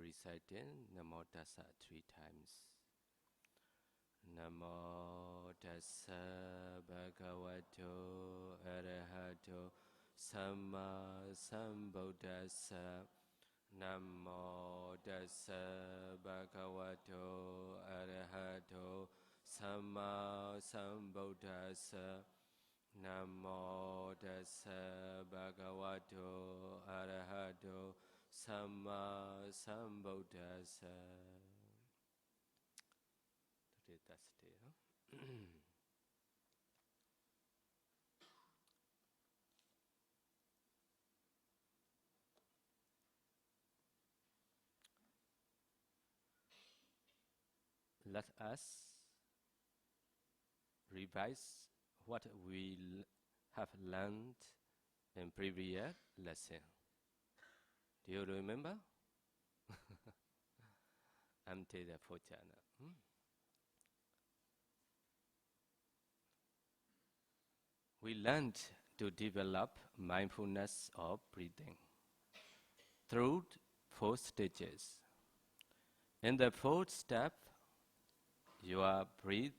reciting Namo Tassa 3 times. Namo Tassa Bhagavato Arahato Samma Sambuddhassa. Namo Tassa Bhagavato Arahato Samma Sambuddhassa. Namo Tassa Bhagavato Arahato Samma Sambuddhassa. Today Thursday, huh? Let us revise what we have learned in previous lesson. Do you remember? Empty the fortuna. We learned to develop mindfulness of breathing through 4 stages. In the 4th step, your breath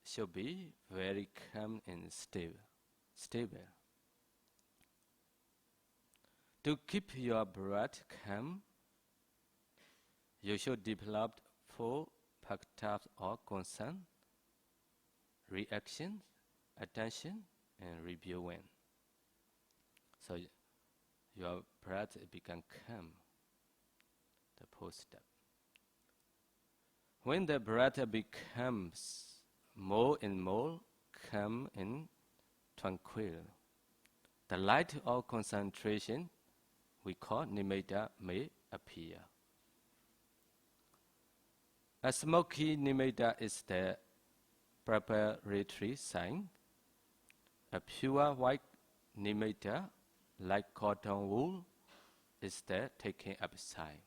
should be very calm and stable. To keep your breath calm, you should develop 4 factors of concern: reaction, attention, and reviewing. So your breath becomes calm, the 4th step. When the breath becomes more and more calm and tranquil, the light of concentration we call nimitta may appear. A smoky nimitta is the preparatory sign. A pure white nimitta, like cotton wool, is the taking up sign.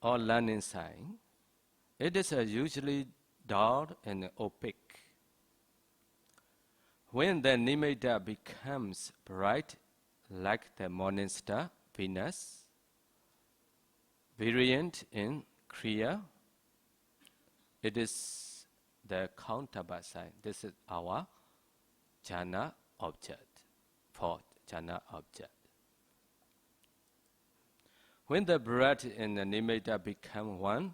Or learning sign. It is usually dull and opaque. When the nimitta becomes bright, like the morning star, Venus, brilliant and clear, it is the counterpart sign. This is our jhana object, 4th jhana object. When the breath and the nimitta become one,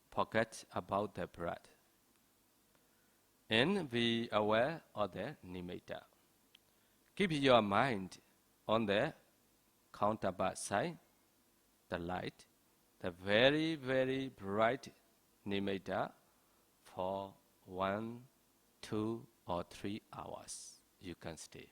forget about the breath and be aware of the nimitta. Keep your mind on the counterpart side, the light, the very, very bright nimitta for 1, 2, or 3 hours. You can stay.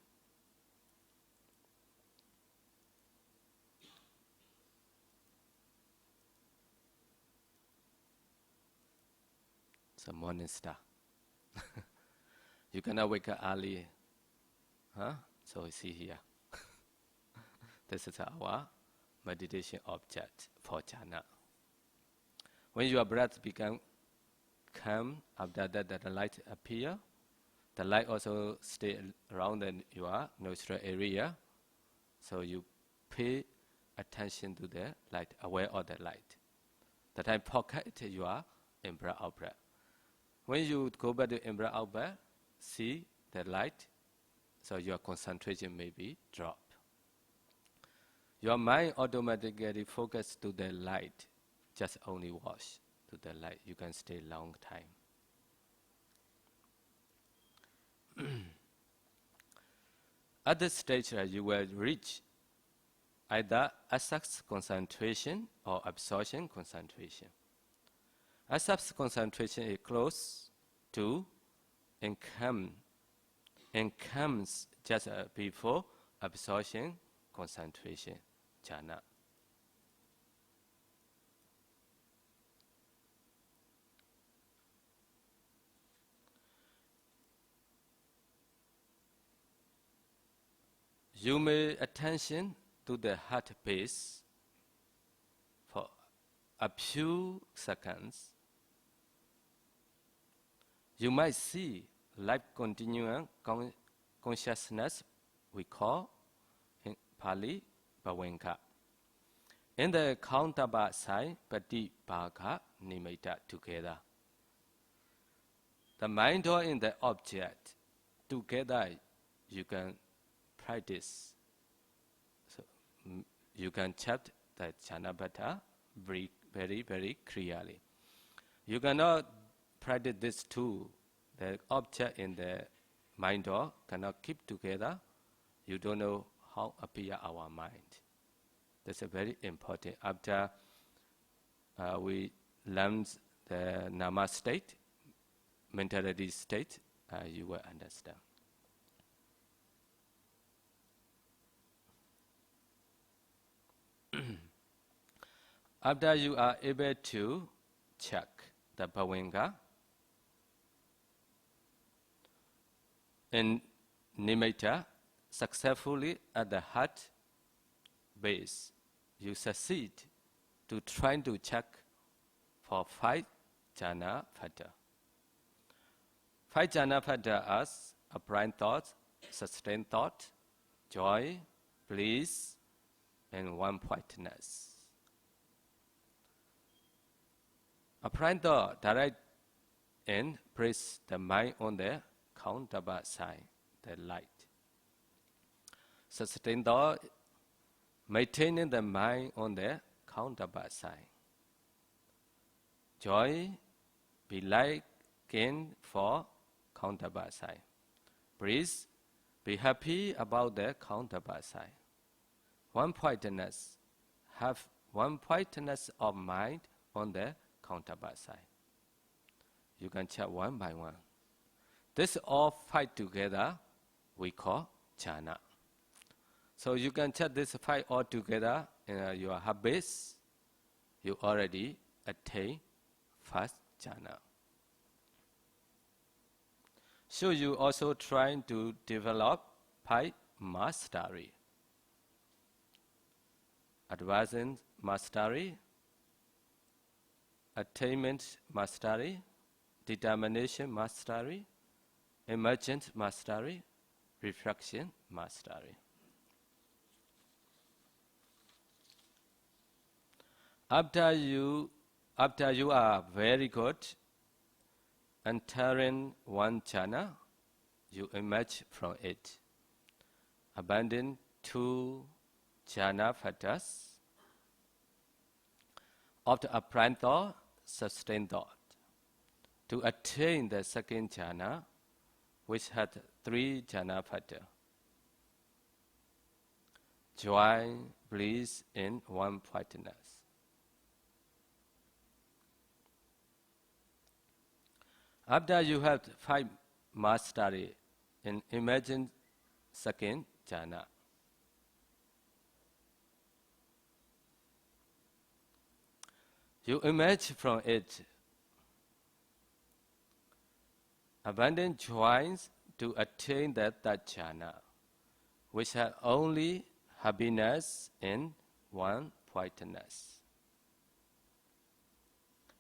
It's a morning star. You cannot wake up early. Huh? So you see here. This is our meditation object for jhana. When your breath becomes calm, after that the light appear. The light also stay around your nostril area. So you pay attention to the light, aware of the light. The time pocket your in-breath, out-breath. When you go back to in-breath, out-breath, see the light, so your concentration may be dropped. Your mind automatically focus to the light, just only watch to the light. You can stay long time. At this stage, you will reach either assax concentration or absorption concentration. Assax concentration is close to and comes just before absorption concentration, jhana. You may attention to the heartbeat for a few seconds. You might see life continuum consciousness, we call in Pali Bhawenka. In the counterpart side, Pati Bhaka Nimitta together. The mind or in the object together you can practice. So you can chant the Chanabhata very, very, very clearly. You cannot practice this too. The object in the mind or cannot keep together. You don't know how appear our mind. That's a very important. After we learn the nama state, mentality state, you will understand. After you are able to check the bhawenga in nimitta successfully at the heart base, you succeed to try to check for 5 jhana phata. 5 jhana phata as apparent thought, sustained thought, joy, bliss, and one-pointedness. Apparent thought direct and place the mind on the counterpart side, the light. Sustained thought, maintaining the mind on the counterpart side. Joy, be like gain for counterpart side. Bliss, be happy about the counterpart side. One-pointedness, have one-pointedness of mind on the counterpart side. You can check one by one. This all 5 together, we call jhana. So you can check this 5 all together in your habits. You already attain first jhana. So you also trying to develop 5 mastery. Advanced mastery, attainment mastery, determination mastery, emergent mastery, reflection mastery. After you are very good entering one jhana, you emerge from it. Abandon 2 jhana phatas of the apparent thought, sustained thought, to attain the second jhana, which had 3 jhana phata: joy, bliss, and one-pointedness. After you have 5 mastery in imagine second jhana, you emerge from it. Abandon joys to attain that jhana, which have only happiness and one-pointedness.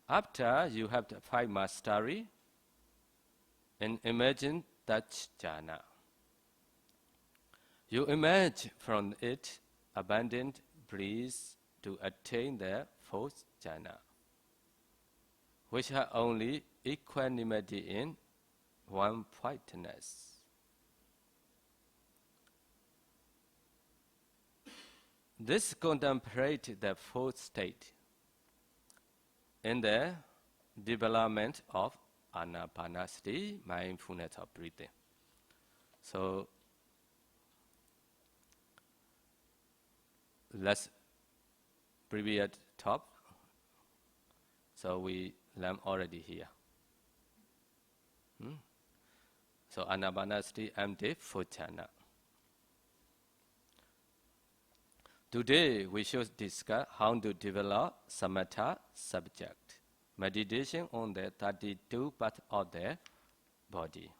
After you have the 5 mastery, and imagine that jhana. You emerge from it, abandoned bliss to attain the 4th jhana, which have only equanimity in one-pointedness. This contemplates the 4th state in the development of anapanasati, mindfulness of breathing. So let's preview at top. So we learn already here. So anapanasati empty 4th jhana. Today we should discuss how to develop samatha subject. Meditation on the 32 parts of the body.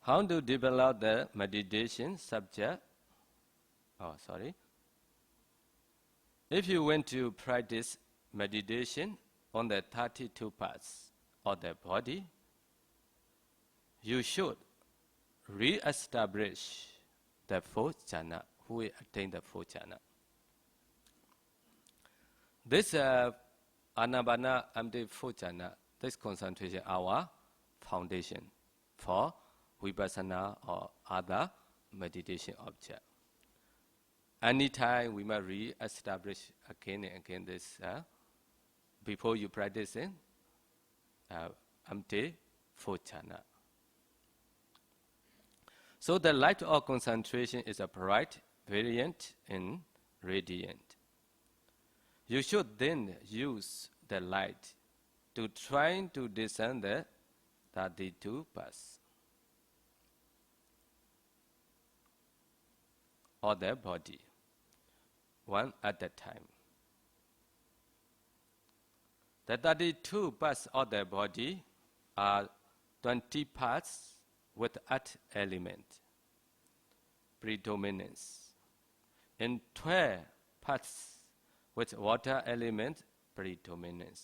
How to develop the meditation subject? Oh, sorry. If you want to practice meditation on the 32 parts of the body, you should re-establish the fourth jhana, who will attain the fourth jhana. This Anapana Amde fourth jhana, this concentration, our foundation for Vipassana or other meditation object. Anytime we must re-establish again and again this, before you practice it, Amde fourth jhana. So the light of concentration is a bright, brilliant, and radiant. You should then use the light to try to discern the 32 paths of the body, one at a time. The 32 parts of the body are 20 parts with earth element, predominance, and 12 parts with water element, predominance.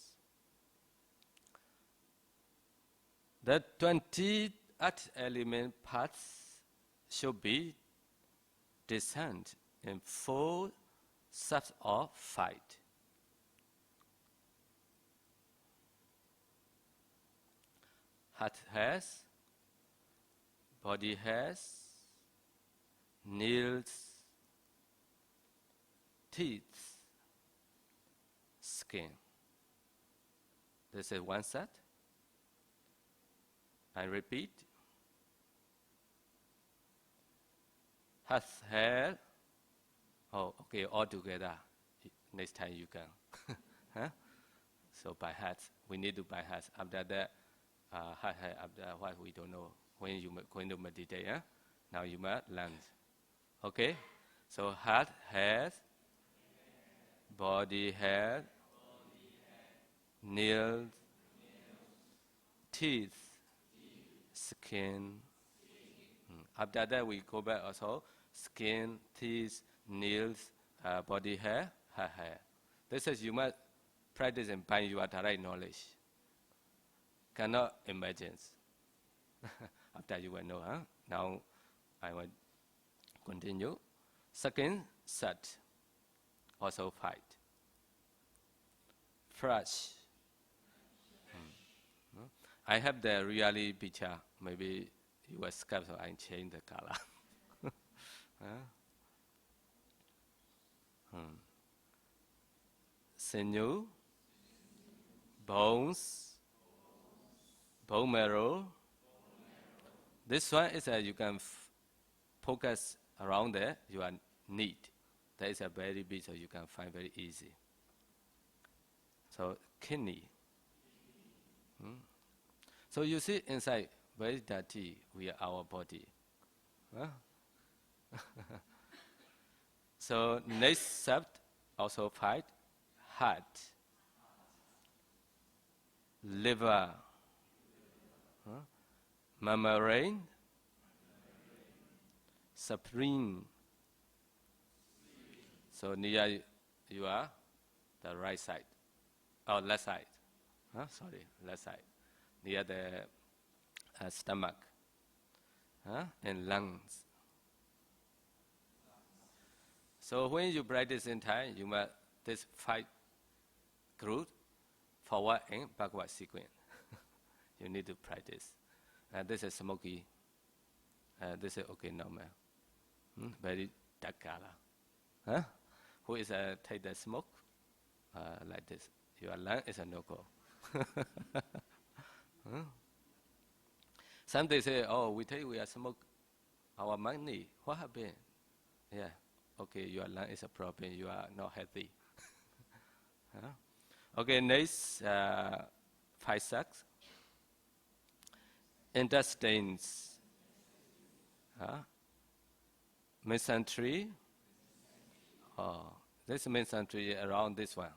The 20 earth element parts should be discerned in 4 sets of 5. Heart has, body has, nails, teeth, skin. This is one set. I repeat. Heart, hair. Oh, okay, all together. Next time you can. Huh? So by heart, we need to by heart. After that, heart, hair, after what we don't know. When you going to meditate, now you must learn. Okay? So heart, head, body, head, nails, teeth, skin. After that, we go back also. Skin, teeth, nails, body, hair, hair. This is you must practice and find your direct knowledge. Cannot imagine. After you will know, Now I will continue. Second set, also 5. Fresh. I have the really picture. Maybe you will skip, so I change the color. Sinew, bones, bone marrow. This one is you can focus around there. You are neat. That is a very big, so you can find very easy. So kidney. So you see inside very dirty. We are our body. So next step also 5. Heart, liver, membrane, spleen. So near you are the right side, or left side. Sorry, left side. Near the stomach and lungs. So when you practice in time, you must this 5 group, forward and backward sequence. You need to practice. This is smoky. This is okay normal. Very dark color. Who is take the smoke? Like this. Your lung is a no-go. Some they say, oh, we take we are smoke our money. What happened? Yeah. Okay, your lung is a problem. You are not healthy. Okay, next 5 sacks. Intestines. Mesentery. Oh, this mesentery around this one.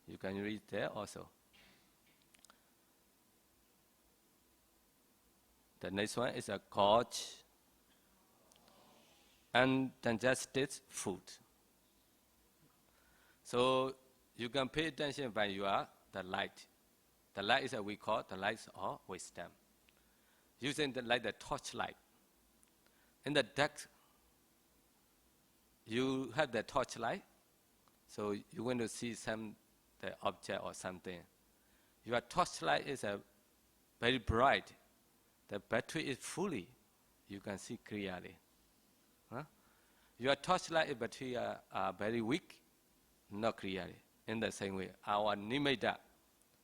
You can read there also. The next one is a gorge, undigested food. So you can pay attention when you are the light. The light is what we call the light of wisdom. Using the light, the torchlight. In the dark, you have the torchlight, so you want to see the object or something. Your torchlight is very bright. The battery is fully. You can see clearly. Huh? Your torchlight battery are very weak, not clearly. In the same way, our nimitta,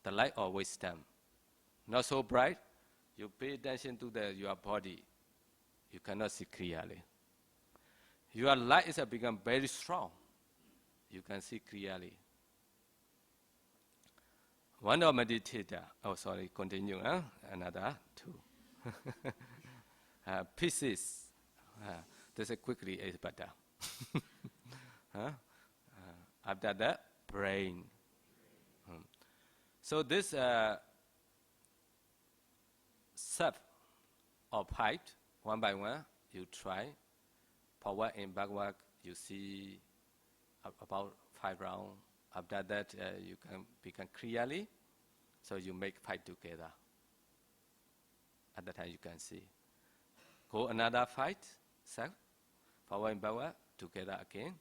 the light of wisdom, not so bright. You pay attention to your body, you cannot see clearly. Your light is become very strong. You can see clearly. One of meditator, continue, another two. Pieces, this is quickly is better. After that, brain. So this step or pipe, one by one, you try. Forward and backward, you see about 5 rounds. After that, you can become clearly. So you make 5 together. At that time, you can see. Go another 5 step, forward and backward, together again.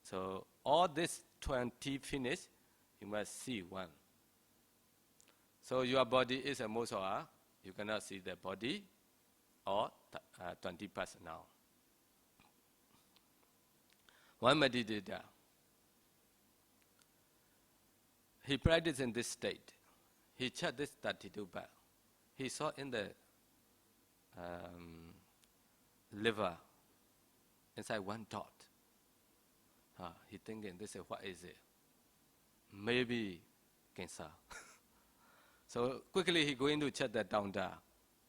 So all this 20 finish, you must see one. So your body is a muscle. You cannot see the body or 20 parts now. One meditator, he practiced in this state. He checked this 32 bar. He saw in the liver, inside one dot. He thinking, this is what is it? Maybe cancer. So quickly he going to check that down there.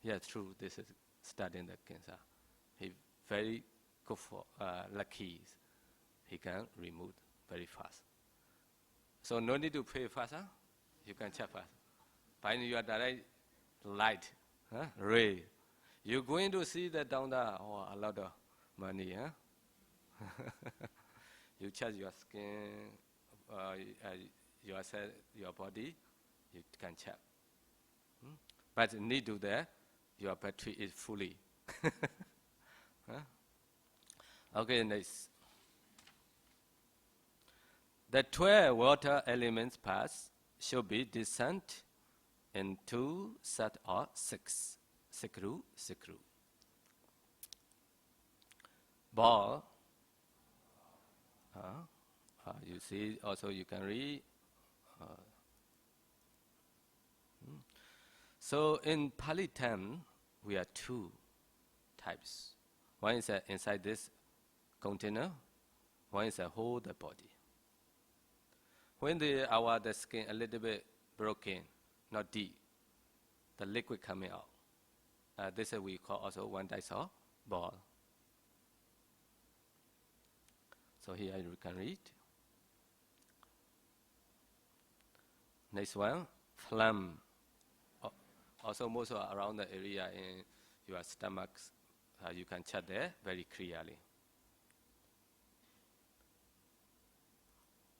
Yeah, true, this is studying the cancer. He very good for lucky. He can remove very fast. So no need to pray fast. You can check fast. Find your direct light, ray. You're going to see that down there. Oh, a lot of money. You check your skin, your body. You can check. But need to there, your battery is fully. Okay, next. The 12 water elements parts should be descent in 2 set or 6. Sikru. Ball. You see, also you can read. So in Pali 10, we have 2 types. One is inside this container. One is hold the body. When the skin a little bit broken, not deep, the liquid coming out. This we call also one dice or ball. So here you can read. Next one, phlegm. Also most around the area in your stomach, you can check there very clearly.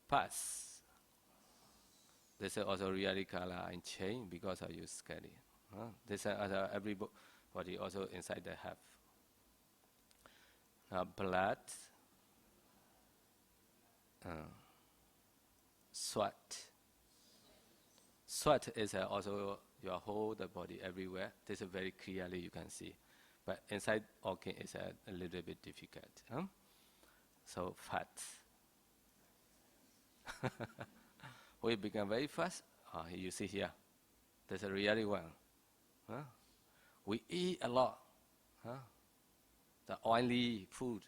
Pus. This is also really color and change because I use scary. This is everybody also inside the have. Now blood, sweat. Sweat is also your whole the body everywhere. This is very clearly you can see, but inside organ is a little bit difficult. So fat. We become very fast. You see here, there's a reality one. We eat a lot. The oily food.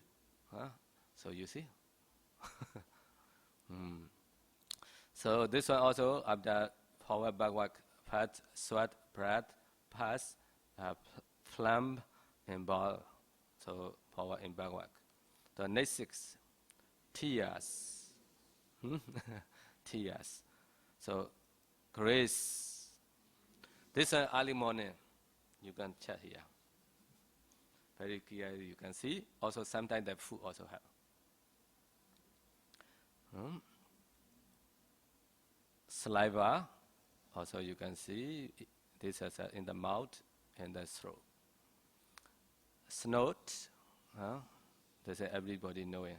So you see. So this one also after forward, backward, fat, sweat, breath, pus, phlegm, and ball. So forward and backward. The next 6, tears. Tears. So grace. This is early morning. You can check here. Very clearly you can see. Also sometimes the food also have. Saliva, also you can see this is in the mouth and the throat. Snot, this is everybody knowing.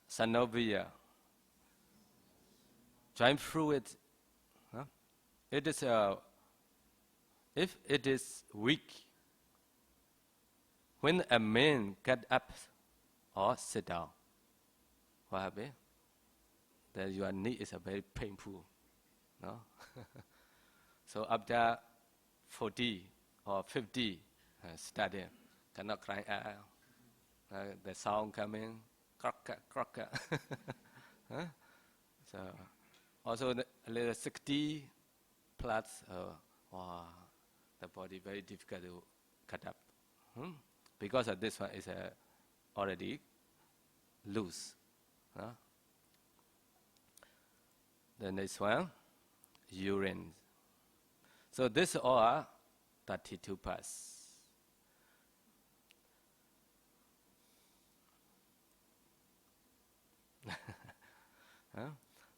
Synovia, joint fluid. It is if it is weak, when a man get up or sit down, what happens? That your knee is very painful. No? So after 40 or 50, study, cannot cry out. The sound coming, crock. So also a little 60 plus, wow, the body very difficult to cut up. Because of this one is already loose. The next one, urine. So this all are 32 parts.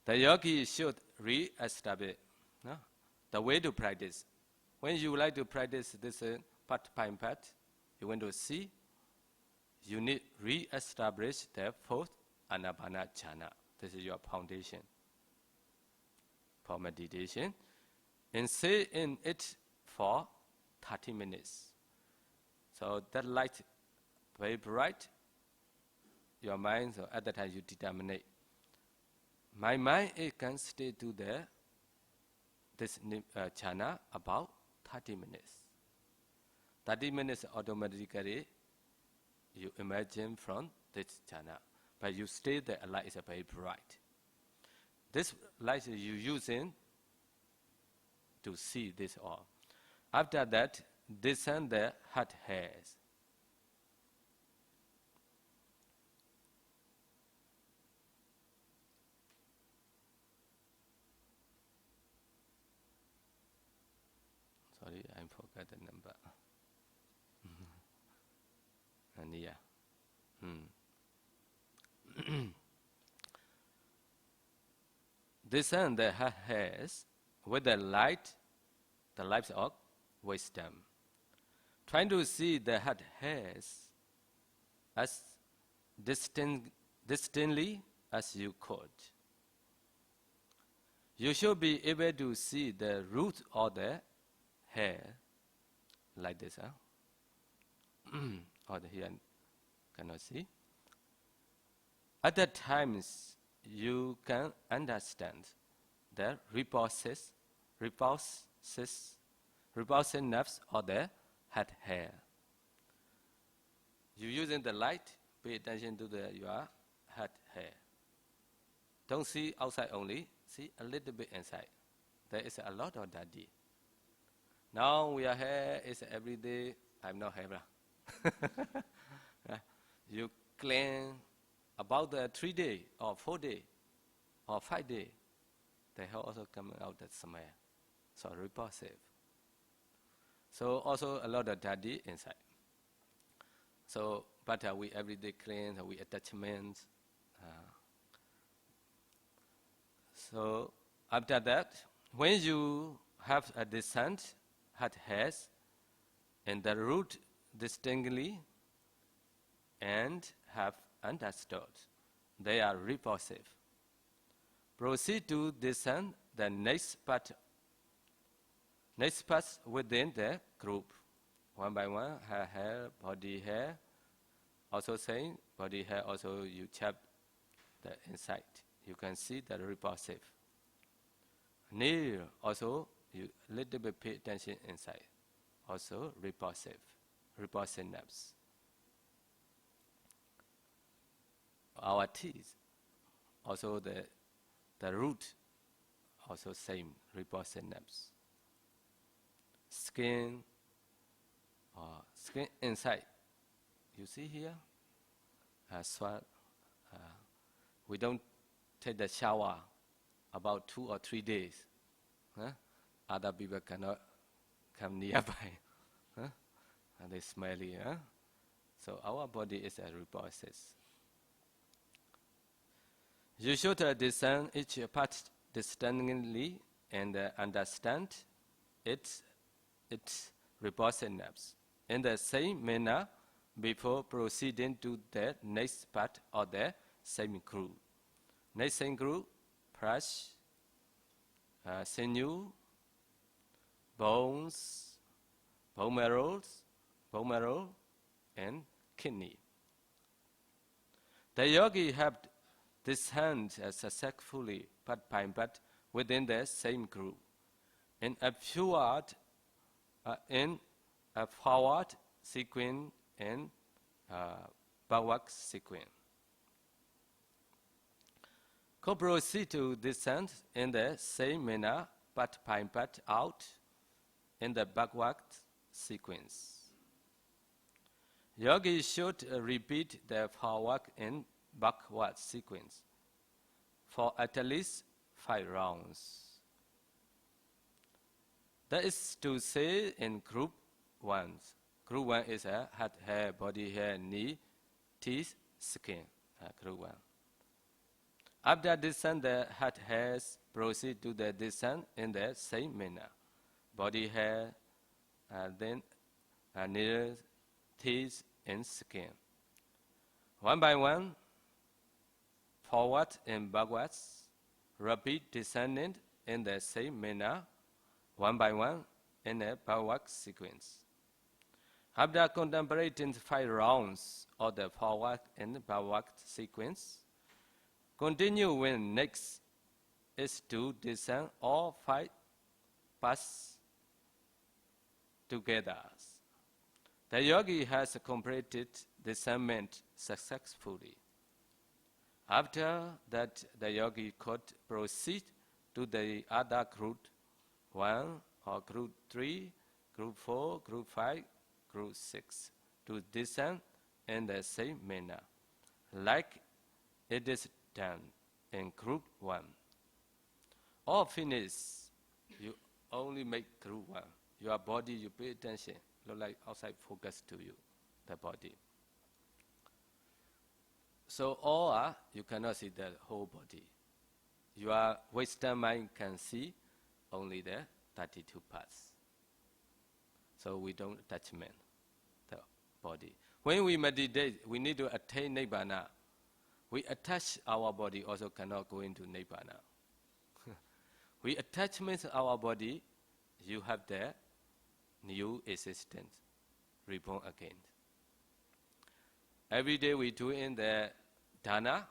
The yogi should re-establish the way to practice. When you like to practice this part by part, you want to see, you need re-establish the fourth Anapana jhana. This is your foundation for meditation. And stay in it for 30 minutes. So that light very bright, your mind, so at that time you determine. My mind, it can stay to this jhana about 30 minutes. 30 minutes automatically you imagine from this jhana. But you stay there, light is very bright. This light you using to see this all. After that, descend the heart hairs. Sorry, I forgot the number. And yeah. Descend the heart hairs with the light of wisdom. Trying to see the heart hairs as distinctly as you could. You should be able to see the root of the hair like this. Or here cannot see. At that times, you can understand the repulsive nerves of the head hair. You using the light, pay attention to your head hair. Don't see outside only, see a little bit inside. There is a lot of daddy. Now your hair is every day, I'm not hair. You clean about the 3 days or 4 days or 5 days, the hair also coming out that smell. So repulsive. So also a lot of daddy inside. So but we every day clean, we attachments. So after that, when you have a descent, heart hairs, and the root distinctly, and have understood, they are repulsive. Proceed to descend the next part within the group. One by one, hair, body hair. Also saying, body hair also you check the inside. You can see the repulsive. Nail also, you little bit pay attention inside. Also repulsive nerves. Our teeth, also the root, also same repulsive nerves. Skin inside. You see here? We don't take the shower about 2 or 3 days. Other people cannot come nearby. Huh? And they smelly, huh? So our body is a repossess. You should discern each part distinctly and understand its repossessiveness. In the same manner, before proceeding to the next part of the same group. Next same group, flesh, sinew, bones, bone marrow, and kidney. The yogi have discerned successfully part by part within the same group. In a forward sequence and backward sequence. Could proceed to descend in the same manner, part by part out in the backward sequence. Yogi should repeat the forward and backward sequence for at least 5 rounds. That is to say in group 1. Group 1 is a head, hair, body hair, knee, teeth, skin. Group 1. After descent, the head hairs proceed to the descent in the same manner. Body hair, then nails, teeth, and skin. One by one, forward and backwards, repeat descending in the same manner, one by one, in a backward sequence. After contemplating 5 rounds of the forward and backward sequence, continue when next is to descend all 5 parts together. The yogi has completed descent successfully. After that, the yogi could proceed to the other group 1 or group 3, group 4, group 5, group 6 to descend in the same manner, like it is done in group 1. All finished, you only make group 1. Your body, you pay attention, look like outside focus to you, the body. So all are, you cannot see the whole body. Your Western mind can see only the 32 parts. So we don't attachment the body. When we meditate, we need to attain Nibbana. We attach our body, also cannot go into Nibbana. We attachment our body, you have the new existence, reborn again. Every day we do in the dana,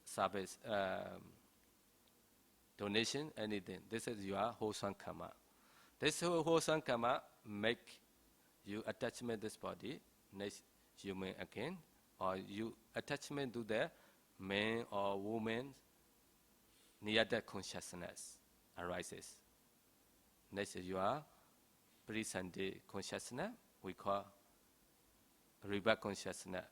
service, donation, anything. This is your wholesome karma. This wholesome karma make you attachment this body, next human again, or you attachment to the man or woman, near that consciousness arises. Next is your present consciousness, we call rebirth consciousness,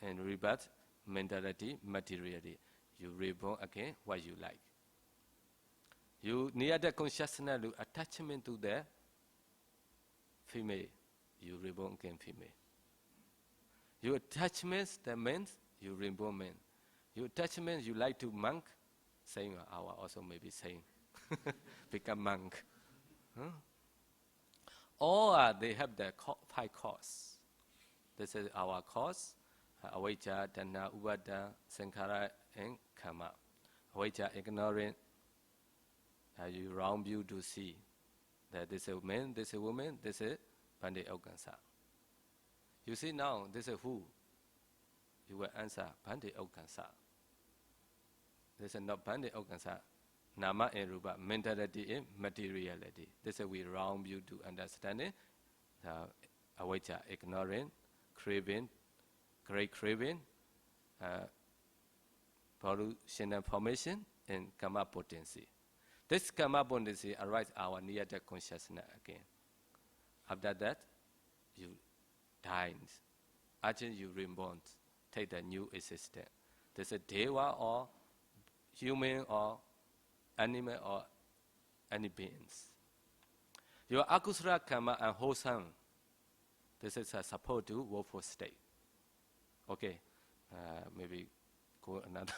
and rebirth mentality, materiality. You reborn again what you like. You near the consciousness to attachment to the female, you reborn again female. You attachment the men, you reborn men. You attachment you like to monk, same hour also maybe same. Become monk. Huh? All they have the 5 causes. This is our cause. Avijja, Tanha, Upada, Sankhara, and Karma. Avijja, ignorant, you wrong view to see that this is a man, this is a woman, this is Pandit Ukkansa. You see now, this is who? You will answer, Pandit Ukkansa. This is not Pandit Ukkansa. Nama and Rupa, mentality and materiality. This is we wrong view to understanding. Avijja, ignorant, craving, great craving, pollution and formation, and karma potency. This karma potency arises our near-death consciousness again. After that, you die. Again, you reborn, take the new existence. This is deva or human or animal or any beings. Your akusala karma and wholesome, this is a support to woeful state. Okay, maybe go another,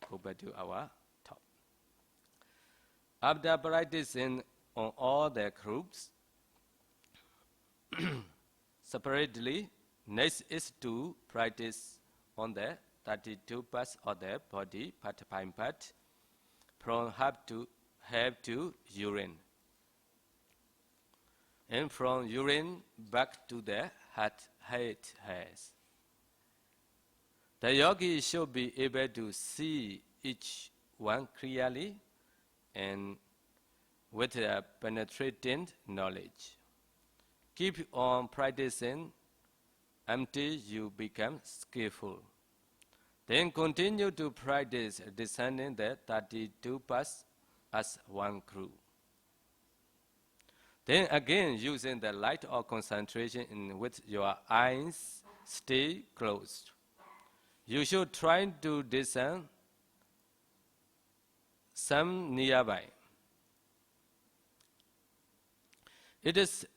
go back to our top. After practicing on all the groups, separately, next is to practice on the 32 parts of the body, part by part, from have to urine. And from urine back to the head hairs. The yogi should be able to see each one clearly and with a penetrating knowledge. Keep on practicing until you become skillful. Then continue to practice discerning the 32 parts as one group. Then again, using the light or concentration in which your eyes stay closed. You should try to discern some nearby. It is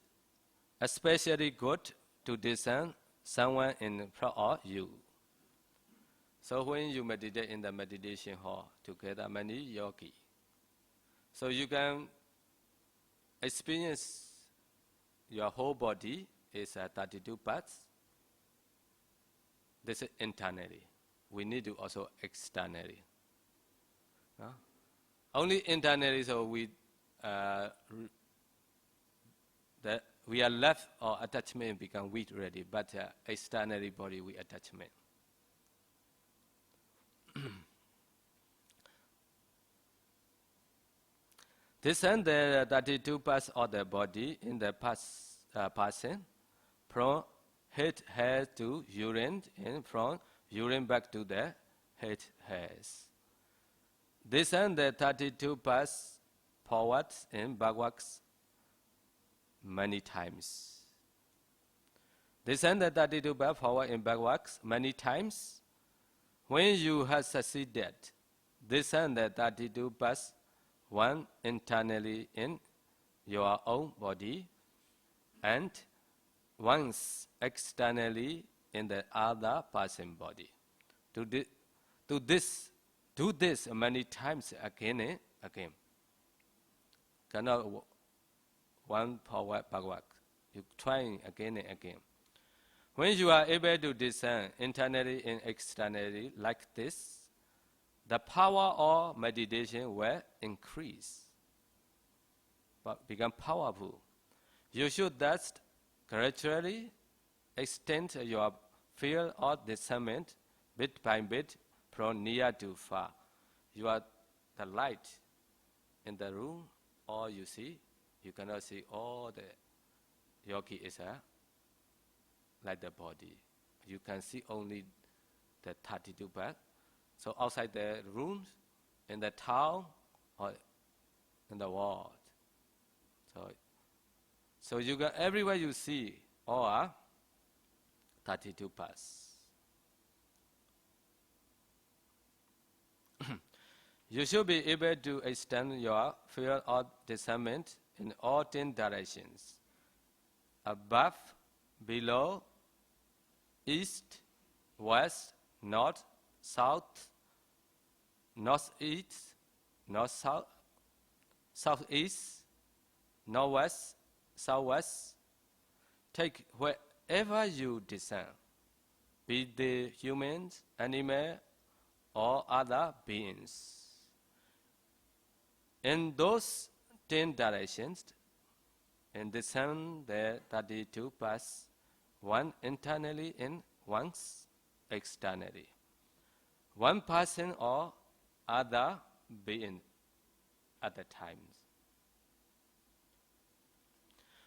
especially good to discern someone in front of you. So when you meditate in the meditation hall together, many yogi, so you can experience your whole body is 32 parts. This is internally. We need to also externally. Only internally, so we are left or attachment become weak already, but externally body we attachment. Discern the 32 parts of the body in the person, from head hair to urine, and from urine back to the head hairs. Discern the 32 parts forwards and backwards many times. Discern the 32 parts forward and backwards many times. When you have succeeded, discern the 32 parts, one internally in your own body and once externally in the other person's body. Do this many times again and again. Cannot one forward, backward. You try again and again. When you are able to discern internally and externally like this, the power of meditation will increase, but become powerful. You should thus gradually extend your field of discernment bit by bit from near to far. You are the light in the room, all you see. You cannot see all the yogi is like the body. You can see only the 32 parts. So outside the rooms, in the town, or in the world. So you can, everywhere you see, all are 32 parts. You should be able to extend your field of discernment in all 10 directions. Above, below, east, west, north, south, northeast, north-south, southeast, northwest, southwest. Take wherever you discern, be they humans, animal, or other beings. In those 10 directions, and discern the 32 parts, one internally and once externally. One person or other being at the times.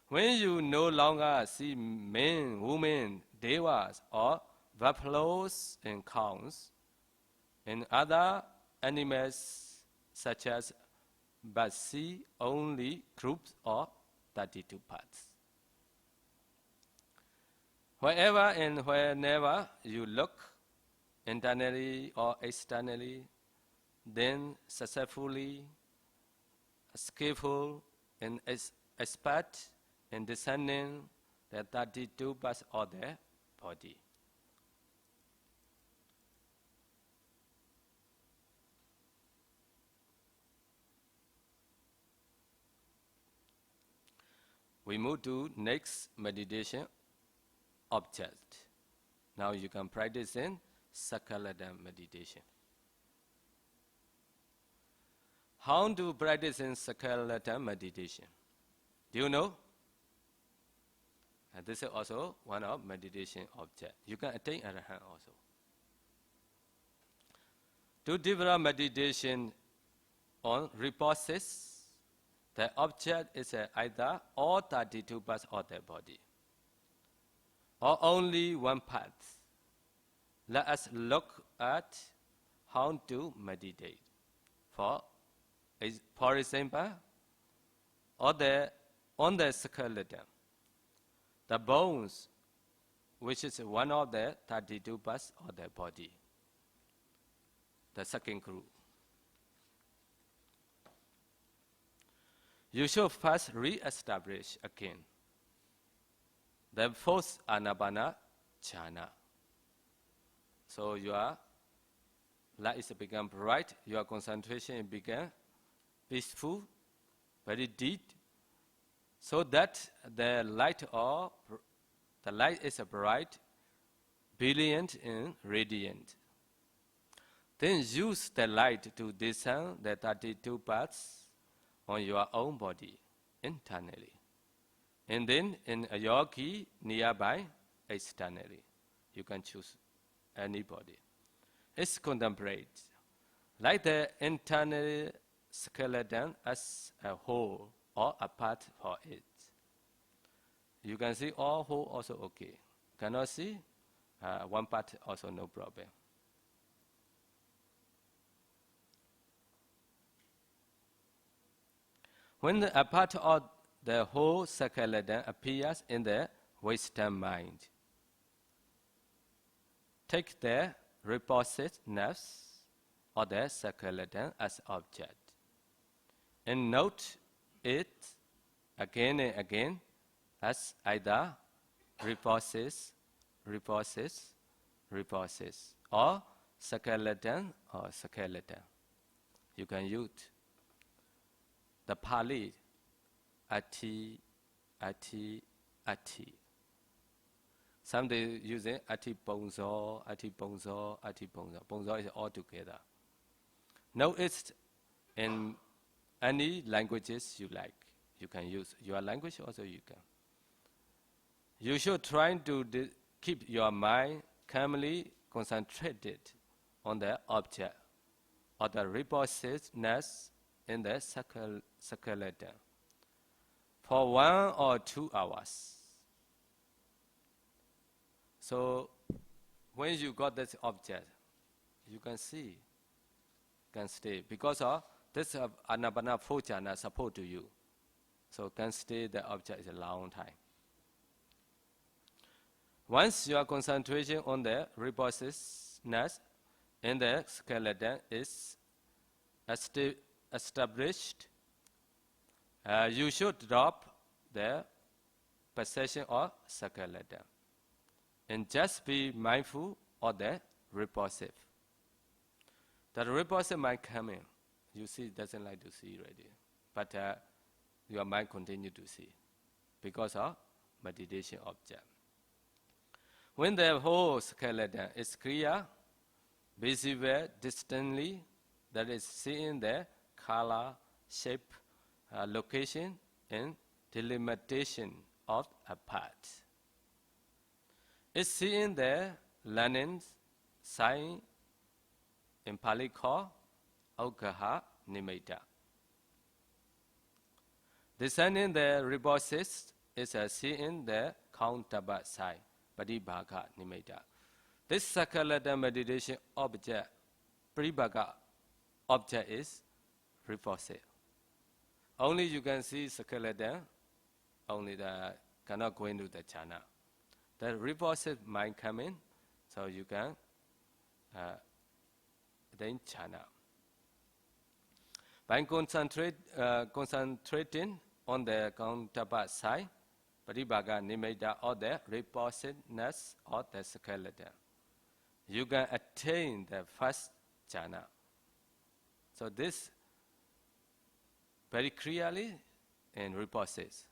When you no longer see men, women, devas, or buffaloes and cows, and other animals such as, but see only groups of 32 parts. Wherever and whenever you look, internally or externally, then successfully skillful and expert in discerning the 32 parts of the body. We move to next meditation object. Now you can practice in Sakaladam meditation. How to practice in Sakaladam meditation? Do you know? And this is also one of meditation object. You can attain Arahant also. To develop meditation on reposes, the object is either all 32 parts of the body or only one part. Let us look at how to meditate. For example, on the skeleton, the bones, which is one of the 32 parts of the body, the second group. You should first re-establish again the fourth Anapana jhana. So your light is become bright, your concentration become peaceful, very deep, so that the light is bright, brilliant and radiant. Then use the light to discern the 32 parts on your own body internally, and then in a yogi nearby externally. You can choose anybody. It's contemplate like the internal skeleton as a whole or a part for it. You can see all whole also okay. Cannot see one part also no problem. When a part of the whole skeleton appears in the Western mind, take the reposed nerves of the skeleton as object and note it again and again as either reposes, or skeleton. You can use the Pali ati. Some they use it ati bongso. Bongso is all together. Know it in any languages you like. You can use your language also. You can. You should try to keep your mind calmly concentrated on the object or the reposedness in the skeleton for 1 or 2 hours. So when you got this object, you can see, can stay, because of this Anapana 4 jhana support to you. So can stay the object a long time. Once your concentration on the reposedness in the skeleton is established, you should drop the perception of skeleton and just be mindful of the repulsive. The repulsive might come in. You see, doesn't like to see already, but your mind continue to see because of meditation object. When the whole skeleton is clear, visible distantly, that is seeing the color, shape, location, and delimitation of a part. It's seeing the learning sign in Pali called Ukkansa nimitta. Discerning the reposes is seeing the countable sign, Padibhaga nimitta. This Sakalata meditation object, Paribhaga object is repose. Only you can see skeleton, only the cannot go into the jhana. The repose might come in, so you can then jhana. By concentrating on the counterpart side, Paribaga Nimeda or the repulsiveness of the skeleton, you can attain the first jhana. So this very clearly and repulses.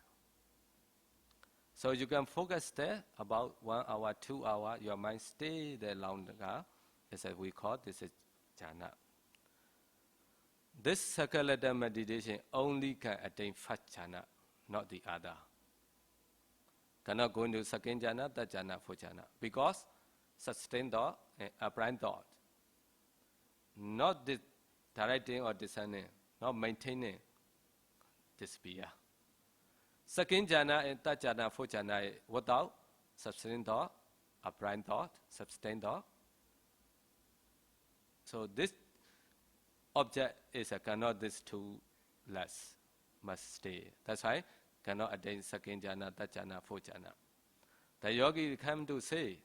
So you can focus there about 1 hour, 2 hours, your mind stay there longer, as we call this is jhana. This circular meditation only can attain first jhana, not the other. Cannot go into second jhana, third jhana, fourth jhana, because sustained thought and upright thought, not directing or discerning, not maintaining this fear. Second jhana and third jhana, fourth jhana without sustained thought, upright thought, sustained thought. So this object is cannot these two less, must stay. That's why cannot attain second jhana, third jhana, fourth jhana. The yogi come to say,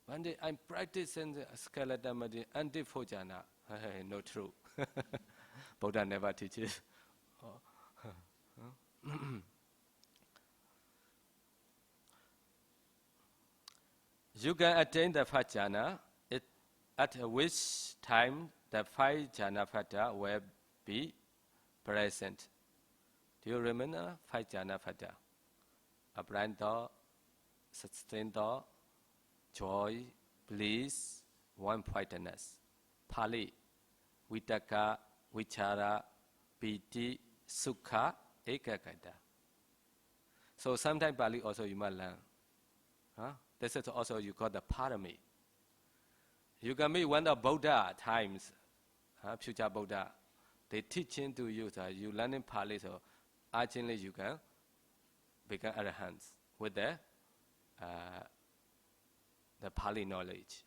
one day I'm practicing the skeleton meditation until fourth jhana. No true. Buddha never teaches. You can attain the first jhana at which time the 5 jhana factor will be present. Do you remember 5 jhana factor? Upright thought, sustained thought, joy, bliss, one-pointedness. Pali, vitaka, vichara, piti, sukha, ekagata. So sometimes Pali also you might learn. This is also you call the parami. You can meet one of Buddha times, future Buddha. They teaching to you that you learning Pali, so urgently you can become arahants with the Pali knowledge.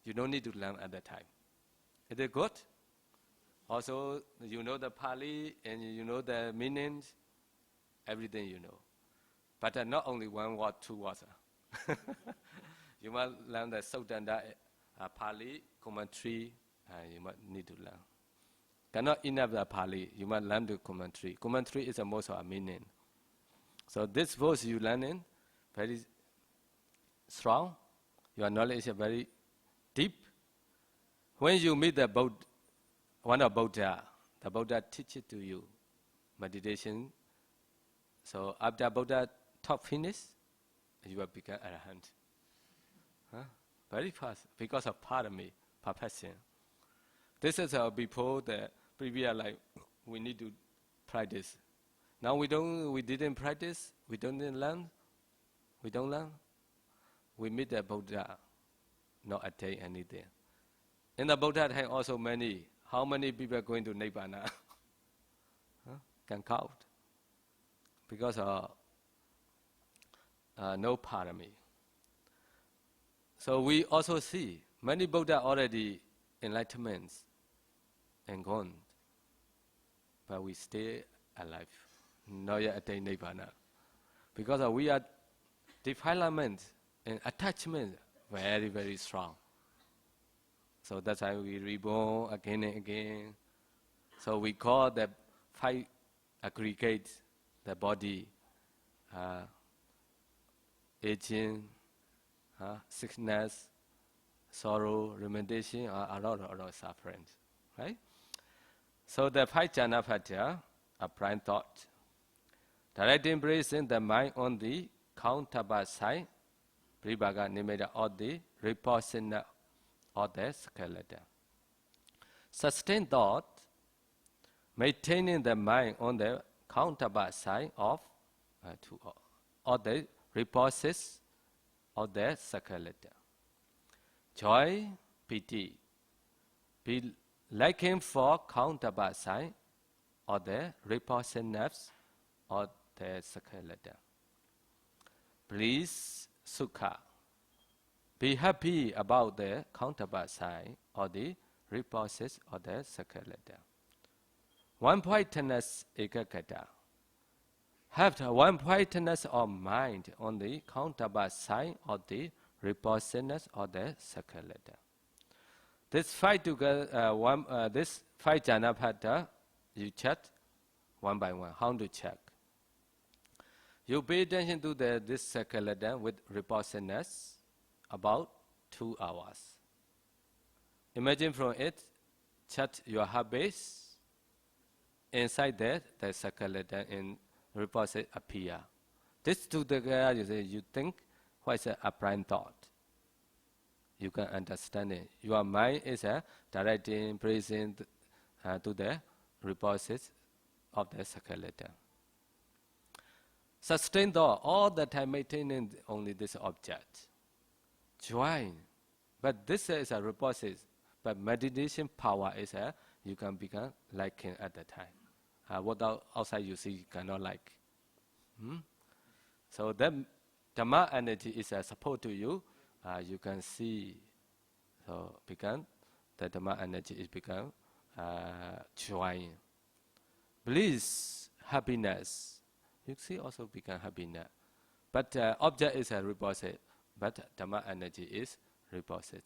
You don't need to learn at that time. Is it good? Also, you know the Pali and you know the meanings, everything you know. But not only 1 word, 2 words. You must learn the Sutanda, Pali, commentary, you must need to learn. Cannot enough the Pali, you must learn the commentary. Commentary is the most of meaning. So this verse you learning, very strong. Your knowledge is very deep. When you meet the Buddha, one of Buddha, the Buddha teaches to you meditation. So after Buddha taught finish, you will become arahant. Very fast because of parami, perfection. This is before the previous life. We need to practice. Now we didn't practice. We don't learn. We don't learn. We meet the Buddha, not attain anything. In the Buddha time also many. How many people are going to Nibbana? Can count. Because of no parami. So we also see many Buddha already enlightenment and gone. But we stay alive. Not yet attain Nibbana. Because we are defilement and attachment very, very strong. So that's why we reborn again and again. So we call the 5 aggregates, the body, aging, sickness, sorrow, rumination, a lot of suffering, right? So the 5 jhana factor, upright thought, direct embracing the mind on the counterpart side, Pribhaga Nimeda or the repulsion of the skeleton. Sustained thought, maintaining the mind on the counterpart side of or the repulses of the skeleton. Joy, pity, be liking for counterpart side or the repulsiveness of the skeleton. Bliss, sukha, be happy about the counterpart side or the repulses of the skeleton. One-pointedness, ekagata. Have one-pointedness of mind on the counterpart side of the repulsiveness of the skeleton. This 5 together, this 5 jhana factor, you check one by one. How to check? You pay attention to this skeleton with reposedness about 2 hours. Imagine from it, check your heart base. Inside that, the skeleton in reposed appear. This together, you think, what is a prime thought? You can understand it. Your mind is directing, praising to the reposes of the skeleton. Sustain thought all the time, maintaining only this object. Join. But this is a reposes. But meditation power is you can become liking at the time. What outside you see, you cannot like. So that Dhamma energy is a support to you. You can see. So become the Dhamma energy is become joy. Bliss, happiness. You see also become happiness. But object is a reposit. But Dhamma energy is reposit.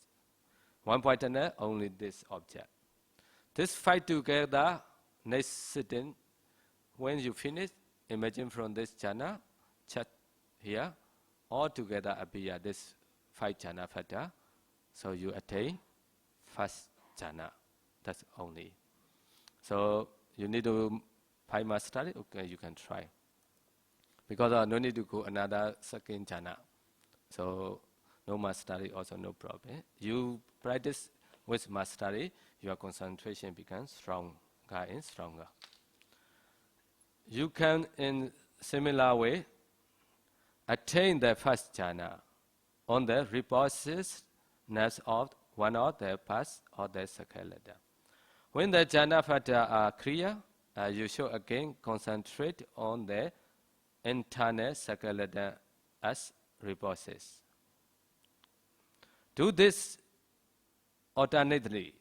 One point only this object. This fight together, next sitting, when you finish, imagine from this jhana, chat here, all together appear this 5 jhana factor. So you attain first jhana. That's only. So you need to find mastery. Okay, you can try. Because no need to go another second jhana. So no mastery also no problem. You practice with mastery, your concentration becomes stronger and stronger. You can, in similar way, attain the first jhana on the reposedness of one of the parts of the skeleton. When the jhana factors are clear, you should again concentrate on the internal skeleton as reposes. Do this alternately,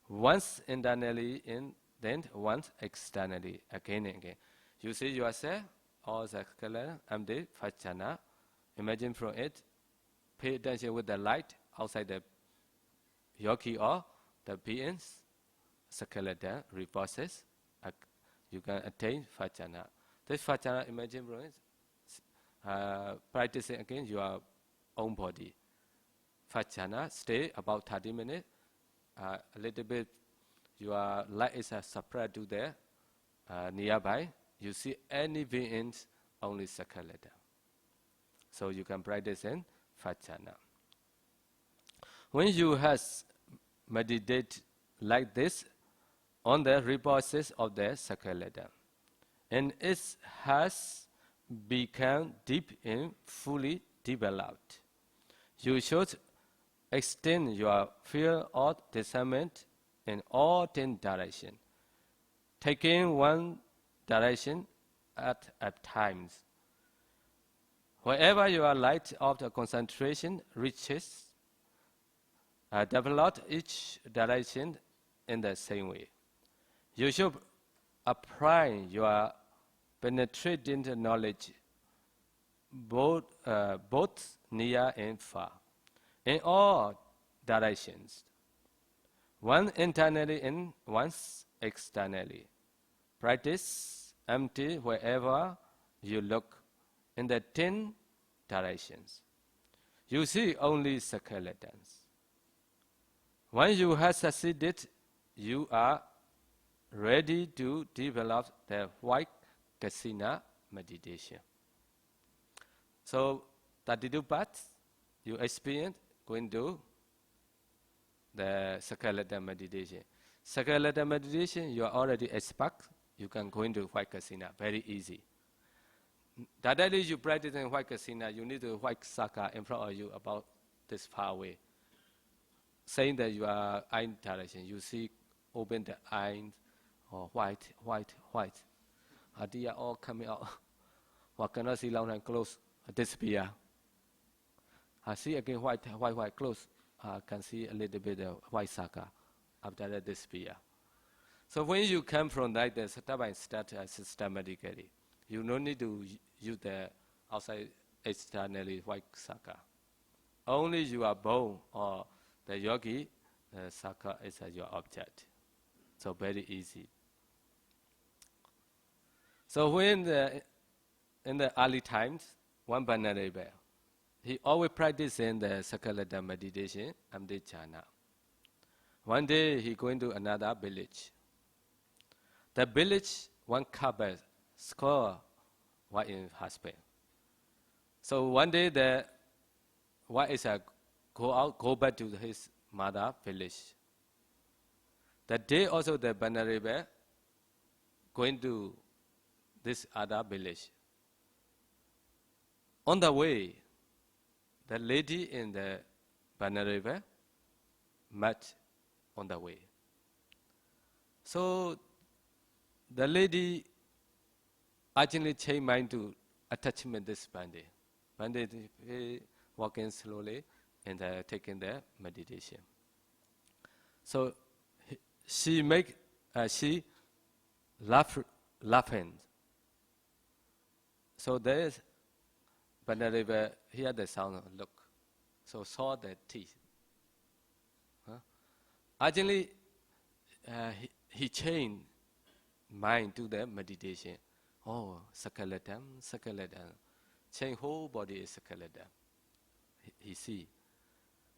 once internally and then once externally, again and again. You see yourself, all the skeleton, empty, first jhana. Imagine from it, pay attention with the light outside the yogi or the beings, skeleton reposes. You can attain first jhana. This first jhana, imagine from it, practicing again your own body. First jhana, stay about 30 minutes. A little bit, your light is spread to there, nearby. You see any beings, only skeleton. So you can practice in first jhana. When you has meditate like this on the reposes of the skeleton, and it has become deep and fully developed, you should extend your field of discernment in all 10 directions, taking one direction at times. Wherever your light of the concentration reaches, develop each direction in the same way. You should apply your penetrating knowledge both near and far, in all directions, one internally and once externally. Practice empty wherever you look in the 10 directions. You see only skeletons. When you have succeeded, you are ready to develop the white kasina meditation. So 32 parts you experience going to the skeleton meditation. Skeleton meditation, you are already expert. You can go into white kasina, very easy. Directly you practice in white kasina, you need a white saka in front of you about this far away. Saying that you are eye direction, you see open the eyes, or white. They are all coming out. What cannot see long and close, disappear. I see again white, close. Can see a little bit of white saka after that disappear. So when you come from like the step by step systematically, you no need to use the outside externally white saka. Only you are born or the yogi, the saka is your object. So very easy. So when in the early times, one Venerable, he always practiced in the Sakalata meditation, Amdechana. One day he going to another village. The village, one couple, score wife and husband. So one day the wife is go back to his mother village. That day also the Venerable going to this other village. On the way, the lady and the Venerable met on the way. So the lady urgently changed mind to attachment this Pandit. Pandit walking slowly and taking the meditation. So she laughing. So there is Venerable hear the sound, look. So saw the teeth. Urgently he changed mind to the meditation. Oh, Sakalatam. Change whole body is Sakalatam. He see.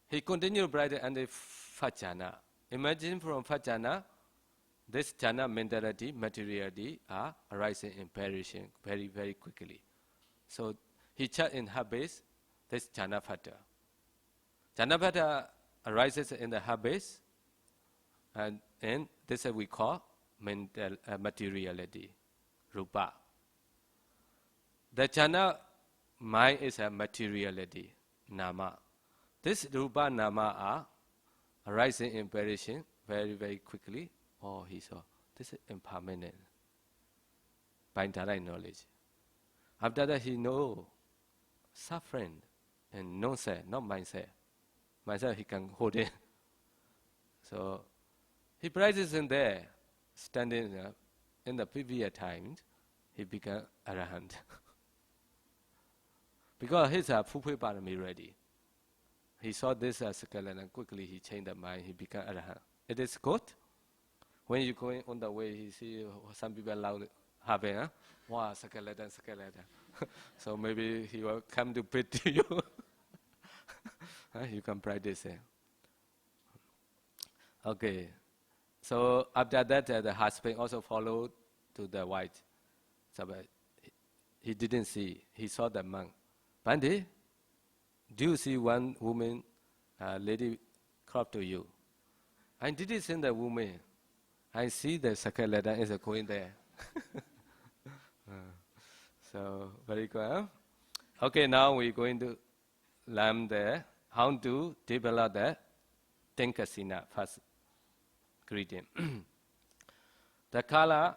He continued brighter and the Fajana. Imagine from Fajana, this jhana mentality, materiality are arising and perishing very, very quickly. So he checked in her base, this jhana phata. Jhana phata arises in the heart base, and this we call mental materiality, rupa. The jhana mind is a materiality, nama. This rupa nama are arising and perishing very, very quickly. Oh, he saw this is impermanent. By direct knowledge. After that, he know suffering and non-self, not mindself. Mindself he can hold it. So he practices in there, standing in the previous times, he became arahant. Because he's a Phuphe Parami ready. He saw this as skeleton and quickly he changed the mind, he became arahant. It is good. When you going on the way, you see some people loud having, wow, skeleton. So maybe he will come to pity you. You can practice it. Okay. So after that, the husband also followed to the wife. So he didn't see. He saw the monk. Pandit, do you see one woman, lady, crop to you? I didn't see the woman. I see the Sakalata is going there. So very good. Huh? Okay, now we're going to learn how to develop the Tenkasina first greeting. The color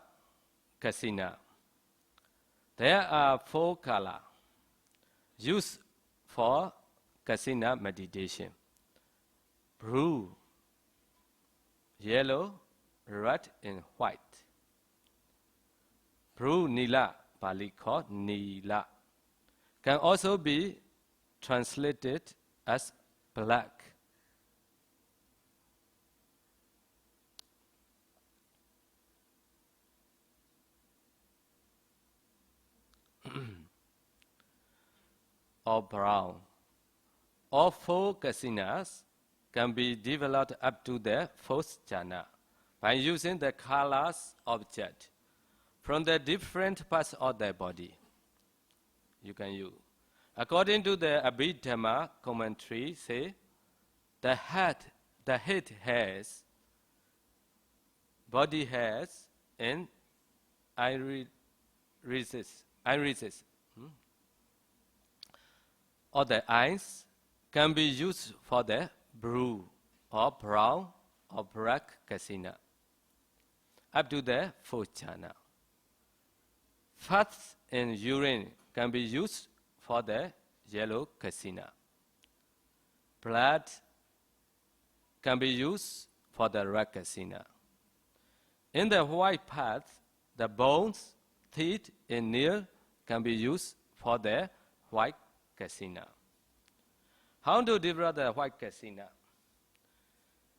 kasina. There are 4 colors used for kasina meditation: blue, yellow, red, and white. Blue nila, Pali called nila, can also be translated as black. Or brown. All 4 kasinas can be developed up to the 4th jhana by using the colors object from the different parts of the body. You can use. According to the Abhidhamma commentary, say the head has, body has, and irises. Or the eyes can be used for the blue or brown or black kasina up to the 4th jhana. Fats and urine can be used for the yellow kasina. Blood can be used for the red kasina. In the white part, the bones, teeth, and nail can be used for the white kasina. How to develop the white kasina?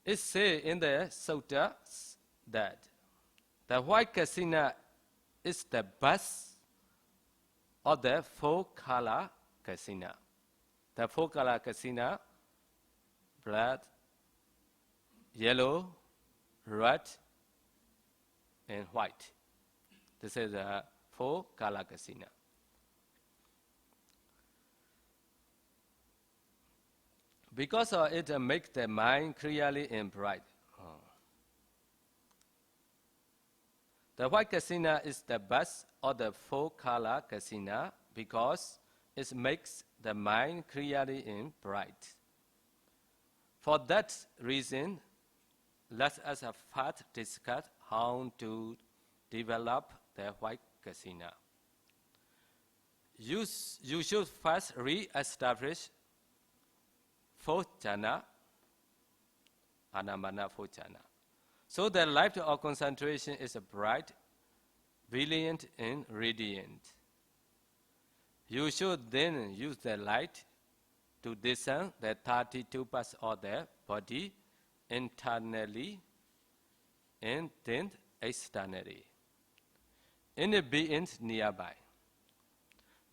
It says in the sutta that the white kasina is the bus of the four-color casino. The four-color casino, blood, yellow, red, and white. This is a four-color casino. Because of it makes the mind clearly and bright. The white casino is the best of the four-color casino because it makes the mind clearly and bright. For that reason, let us first discuss how to develop the white casino. You should first re-establish fourth jhana, anamana fourth jhana. So the light of concentration is bright, brilliant, and radiant. You should then use the light to discern the 32 parts of the body internally and then externally, in the beings nearby.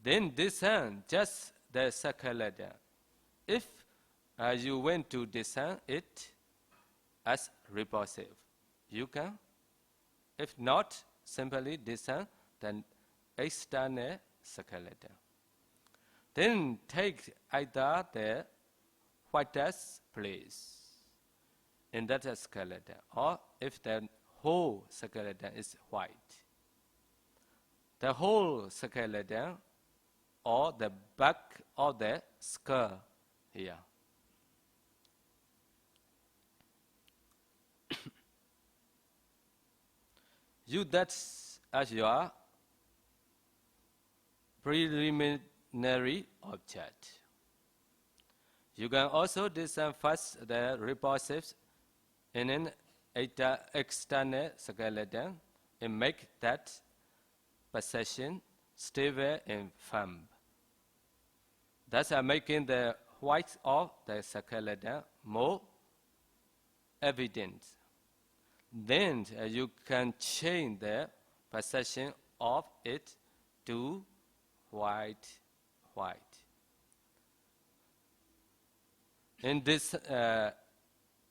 Then discern just the skeleton. If you want to discern it as repulsive, you can. If not, simply discern the external skeleton. Then take either the whitest place in that skeleton, or if the whole skeleton is white, the whole skeleton or the back of the skull here. Use that as your preliminary object. You can also discern first the repulsives in an external skeleton and make that perception stable and firm. Thus making the white of the skeleton more evident. Then you can change the perception of it to white. In this,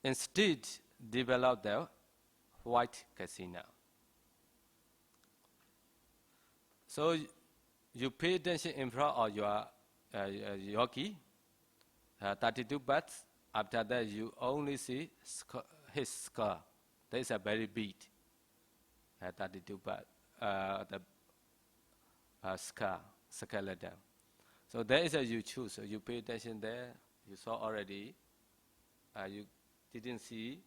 instead, develop the white casino. So you pay attention in front of your yogi, 32 parts. After that, you only see his skull. That is a very big 32 part, the skeleton. So there is a you choose. So you pay attention there. You saw already. You didn't see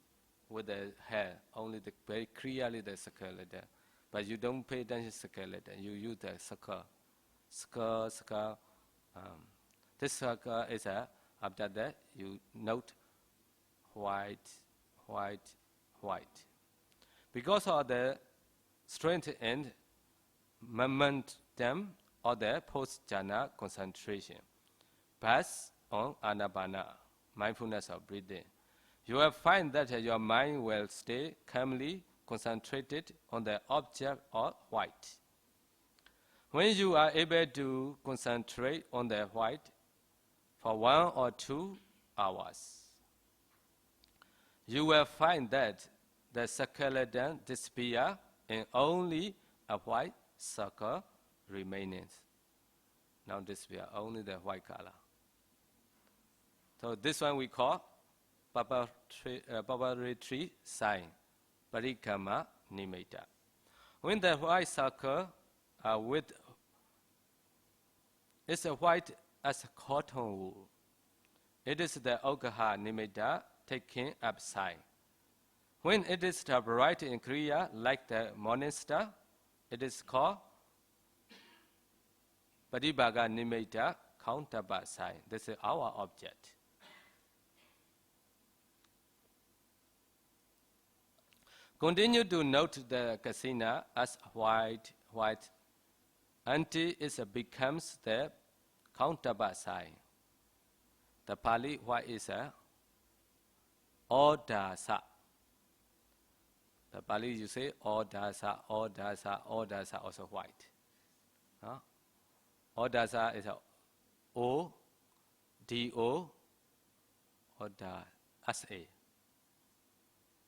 with the hair, only very clearly the skeleton. But you don't pay attention to skeleton. You use the skull. This skull is after that you note white. Because of the strength and momentum of the post-jhana concentration, based on anapana, mindfulness of breathing, you will find that your mind will stay calmly concentrated on the object of white. When you are able to concentrate on the white for 1 or 2 hours, you will find that the skeleton disappears and only a white circle remains. Now disappear only the white color. So this one we call preparatory sign, parikama nimitta. When the white circle is white as cotton wool, it is the Ukkansa nimitta taking up sign. When it is bright and clear like the morning star, it is called Padibaga nimitta, counterpart sign. This is our object. Continue to note the casino as white until it becomes the counterpart sign. The Pali white is a Odasa. The Pali you say Odasa, Odasa, Odasa, also white. Huh? Odasa is a O, D-O, Oda, S-A.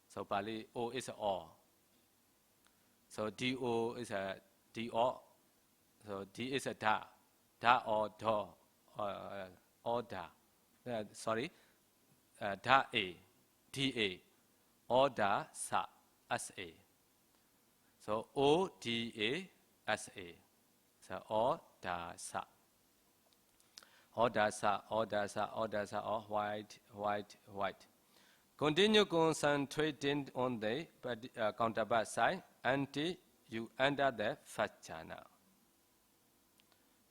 So Pali O is a O. So D-O is a D-O. So D is a Da. Da or Do. Or Da. Sorry. Da A. D-A. Oda Sa. S-A. So O-D-A-S-A. So Odasa. Odasa, Odasa, Odasa, or white, white, white. Continue concentrating on the counterpart side until you enter the first jhana.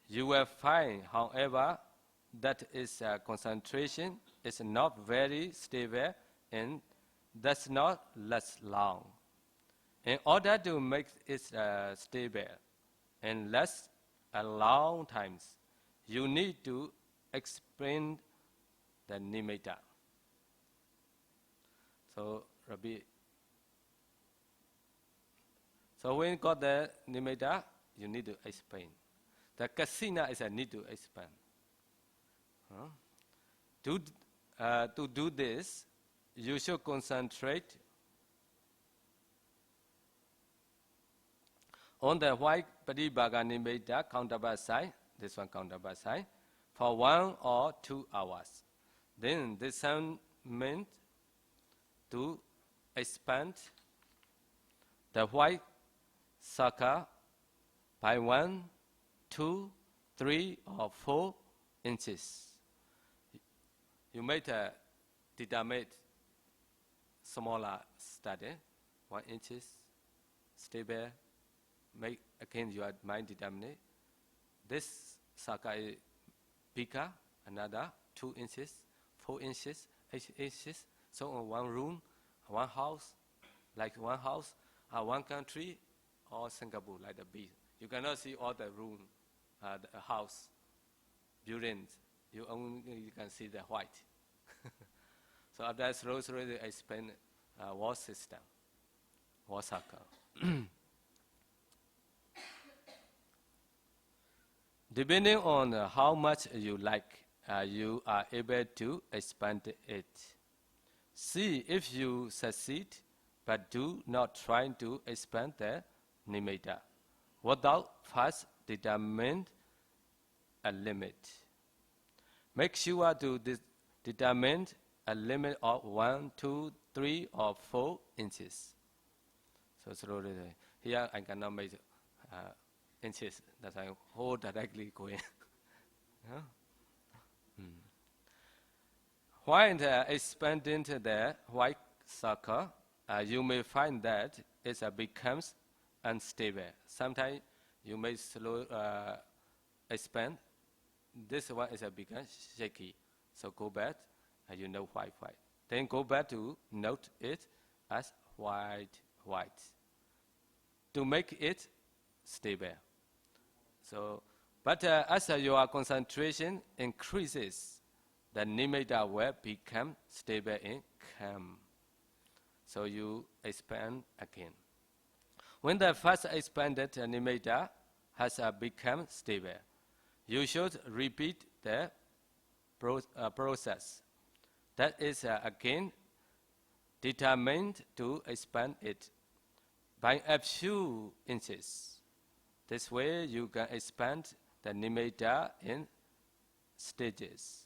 You will find, however, that its concentration is not very stable and does not last long. In order to make it stable and last a long time, you need to explain the nimitta. So, Rabbi. So when you got the nimitta, you need to explain. The kasina is a need to explain. To do this, you should concentrate on the white Padibaga nimitta counterpart side, this one counterpart side, for 1 or 2 hours. Then this sound meant to expand the white circle by 1, 2, 3, or 4 inches. You might determine smaller study, 1 inches, stable. Make again your mind determine. This circle is bigger, another 2 inches, 4 inches, 8 inches. So on one room, one house, like one house, one country, or Singapore, like the beach. You cannot see all the room, the house, buildings. You can see the white. So after slowly I explain wall system, wall circle. Depending on how much you like, you are able to expand it. See if you succeed, but do not try to expand the nimitta without first determine a limit. Make sure to determine a limit of 1, 2, 3, or 4 inches. So slowly, here I cannot make inches that I hold directly going. While expanding the white circle, you may find that it becomes unstable. Sometimes you may slow expand. This one is become shaky. So go back, you know white. Then go back to note it as white. To make it stable. So, but as your concentration increases, the nimitta will become stable and calm. So you expand again. When the first expanded nimitta has become stable, you should repeat the process. That is again determined to expand it by a few inches. This way you can expand the nimitta in stages.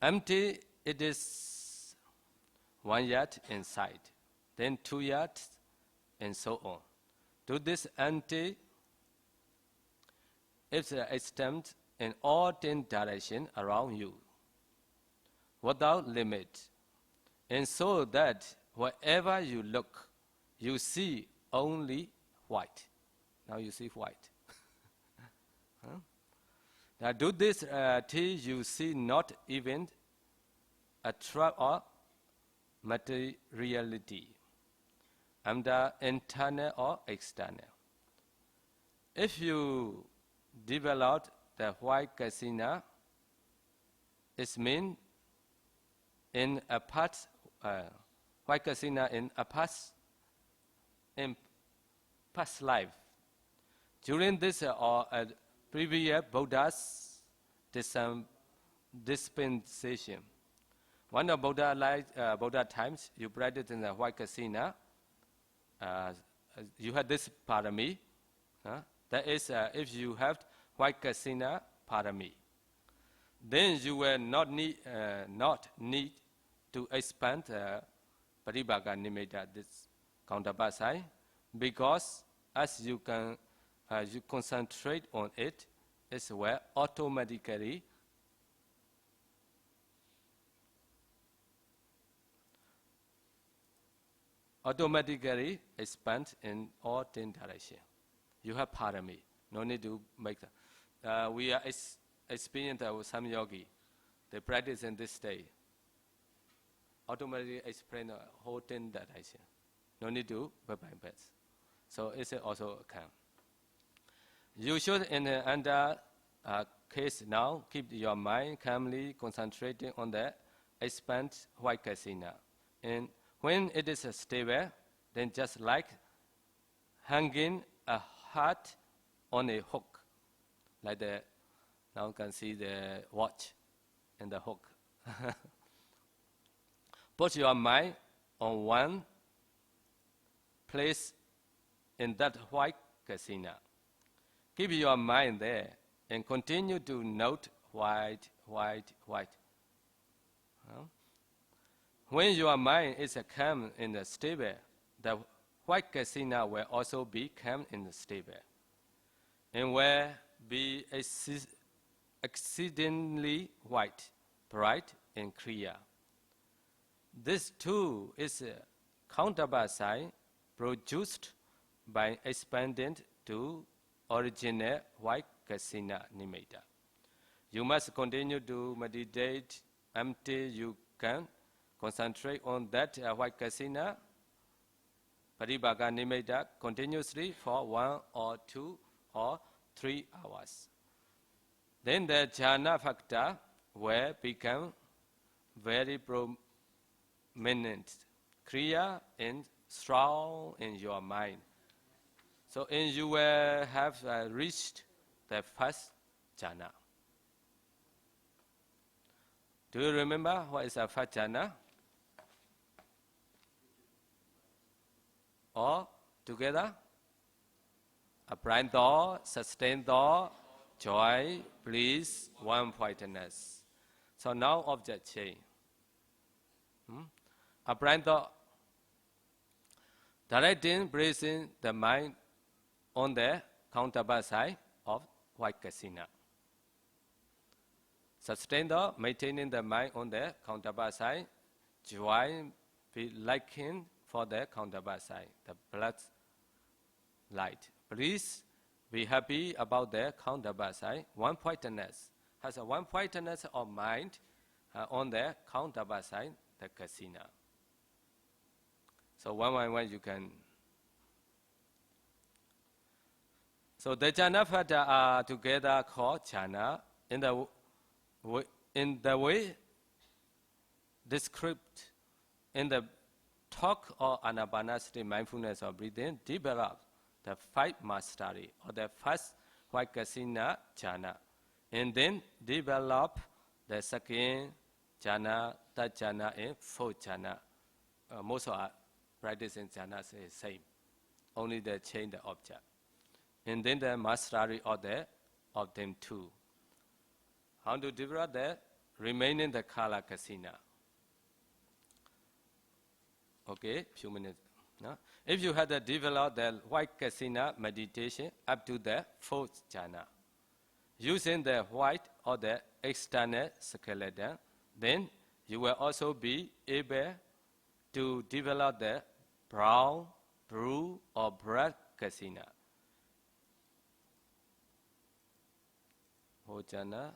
Empty it is 1 yard inside, then 2 yards, and so on. Do this until it extends in all 10 directions around you, without limit, and so that wherever you look, you see only white. Now you see white. Now do this till you see not even a trace of materiality, either internal or external. If you develop the white kasina, it means in a part white kasina in past life. During this or previous Buddha's dispensation. One of Buddha times, you practice in the white kasina. You had this parami. That is, if you have white kasina parami, then you will not need to expand Paribhaga Nimitta, this counterpart side, because as you concentrate on it, it's where automatically expand in all 10 directions. You have parami. No need to make that. We are experienced with some yogi. They practice in this state. Automatically explain the whole 10 directions. No need to bypass. So it's also a calm. You should, in the under case now, keep your mind calmly concentrating on the expand white kasina. And when it is stable, then just like hanging a heart on a hook, like now you can see the watch and the hook. Put your mind on one place in that white kasina. Keep your mind there and continue to note white. When your mind is calm and stable, the white kasina will also be calm and stable, and will be exceedingly white, bright, and clear. This too is a counterpart sign produced by expanding to original white kasina nimitta. You must continue to meditate until you can concentrate on that white kasina, Paribhaga nimitta, continuously for 1 or 2 or 3 hours. Then the jhana factor will become very prominent, clear and strong in your mind. So and you will have reached the first jhana. Do you remember what is a first jhana? Or together? A blind thought, sustained thought, joy, bliss, one-pointedness. So now object change. A blind thought, directing, placing the mind on the counterpart side of white kasina. Sustained thought, maintaining the mind on the counterpart side, joy, be liking for the counterpart side, the blood light. Please be happy about the counterpart side. One-pointedness has a one-pointedness of mind on the counterpart side, the kasina. So one by one you can. So the jhana factor are together called jhana in the way described in the talk or anapanasati mindfulness of breathing, develop the 5 mastery or the first white kasina jhana, and then develop the second jhana, third jhana, and fourth jhana. Most of our practice in jhana is the same, only they change the object, and then the mastery of them too. How to develop the remaining the kala kasina? Okay, few minutes. No? If you had to develop the white kasina meditation up to the 4th jhana, using the white or the external skeleton, then you will also be able to develop the brown, blue, or black kasina. Whole jhana.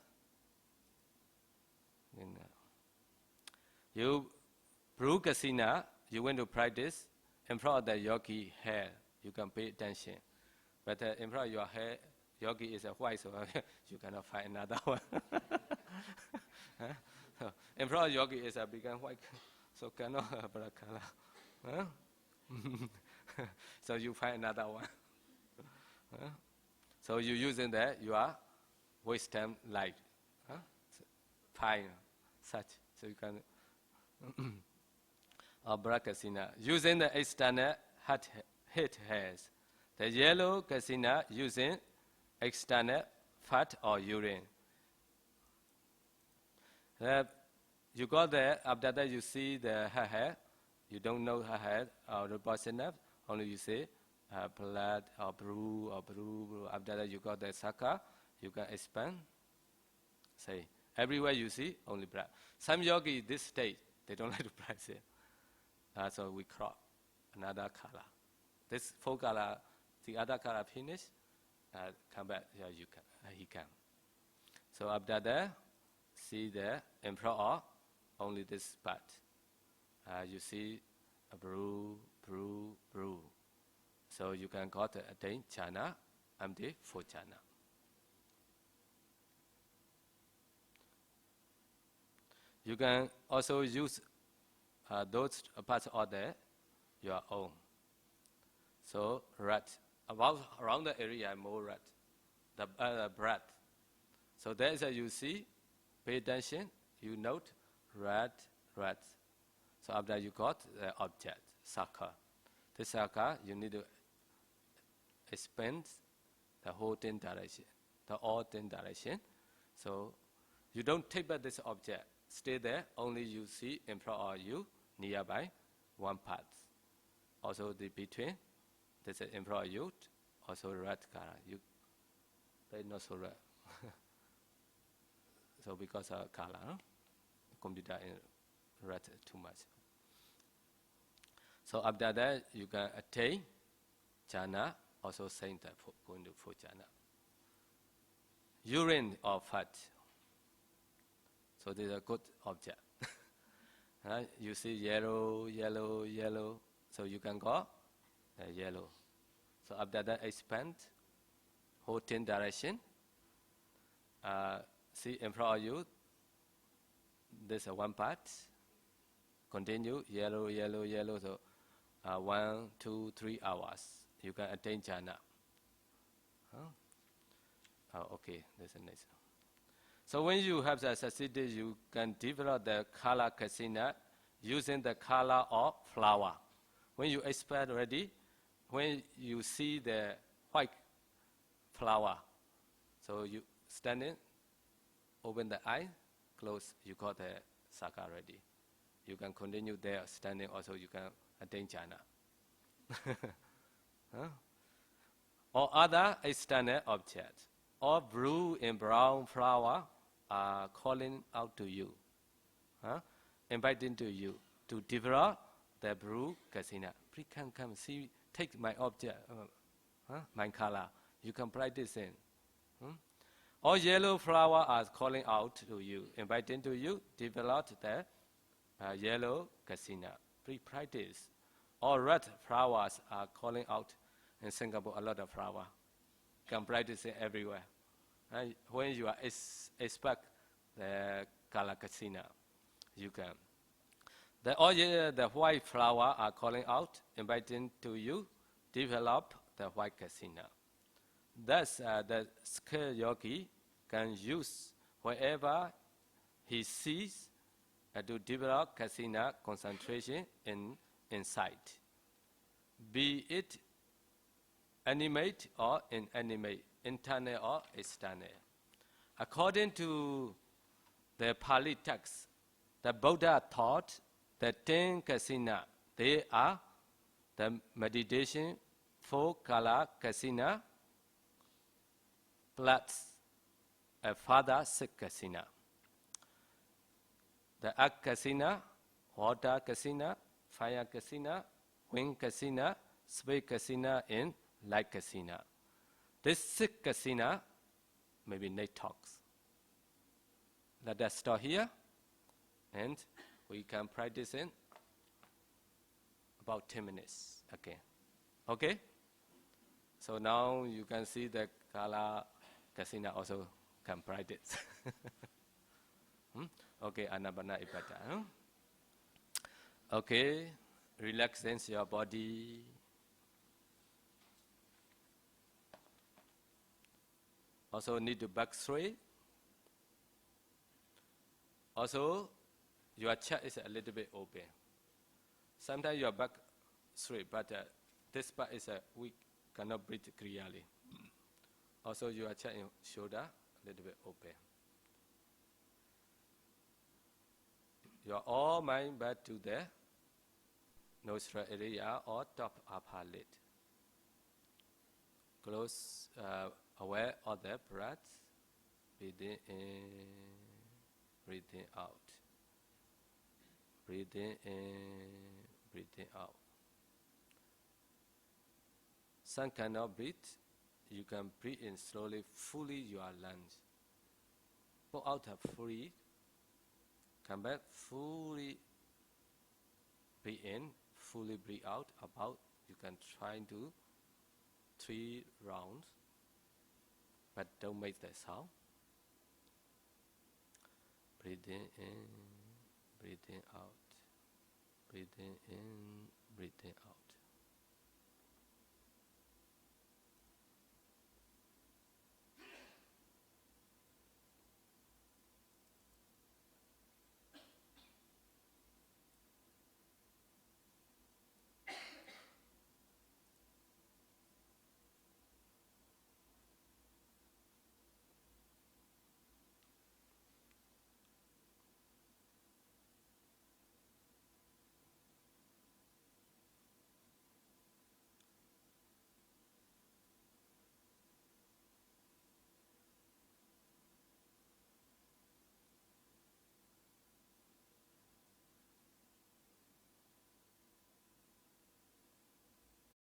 You blue kasina, you want to practice in front of the yogi hair, you can pay attention. But in front of your hair, yogi is a white, so you cannot find another one. In front of yogi is a big and white. So cannot have black color. Huh? So you find another one. Huh? So you using that, you are waste time light. Huh? Fine, such. So you can black casina. Using the external heat hairs. The yellow casina using external fat or urine. You got there, after that you see her hair, you don't know her hair or the body enough, only you say blood or brew. After that you got the saka, you can expand. Say, everywhere you see, only black. Some yogi, this stage, they don't like to practice it. So we crop another color. This full color, the other color finish, come back, yeah, he can. So after that, see the emperor, only this part. You see a brew. So you can got attain jhana, empty for jhana. You can also use those parts of your own. So rat, around the area more rat, the breath. So there is a you see, pay attention, you note rat. So after you got the object, saka. This saka you need to expand the whole 10 direction, all 10 direction. So you don't take back this object, stay there, only you see in front of you, nearby, one part. Also the between, this is in front of you, also red color. You, but not so red. So because of color, computer in red too much. So after that, you can attain jhana, also saying that going to for jhana. Urine or fat. So this is a good object. You see yellow. So you can go yellow. So after that, expand whole 10 direction. See in front of you, there's one part. Continue yellow. So 1, 2, 3 hours. You can attain jhana. Okay, that's a nice. So when you have the succeeded, you can develop the color kasina using the color of flower. When you expert ready, when you see the white flower, so you standing, open the eye, close, you got the saka ready. You can continue there standing, also you can attain jhana. Or other external objects, or blue and brown flower are calling out to you, inviting to you to develop the blue kasina. Please come see, take my object, my color. You can practice in. Or yellow flower are calling out to you, inviting to you, develop the yellow kasina. Please practice. Or red flowers are calling out. In Singapore, a lot of flower. Can practice it everywhere. When you are expect the color kasina, you can. The white flower are calling out, inviting to you, develop the white kasina. Thus, the skilled yogi can use wherever he sees to develop kasina concentration in sight, be it animate or inanimate, internal or external. According to the Pali text, the Buddha taught that 10 kasina, they are the meditation, 4 color kasina, plus a further 6 kasina. The earth kasina, water kasina, fire kasina, wind kasina, space kasina, and light kasina. This 6 kasina may be night talks. Let us stop here, and we can practice in about 10 minutes. Okay? So now you can see the color kasina also can practice. Okay, Anabana Ipata. Okay, relaxing your body. Also need to back straight. Also, your chest is a little bit open. Sometimes your back straight, but this part is weak, cannot breathe clearly. Also, your chest and shoulder a little bit open. Your all mind back to the nostril area or top upper lid. Close, aware of the breath. Breathing in, breathing out. Breathing in, breathing out. Some cannot breathe. You can breathe in slowly, fully your lungs. Pull out fully. Come back, fully breathe in, fully breathe out. About, you can try to 3 rounds, but don't make that sound. Breathing in, breathing out. Breathing in, breathing out.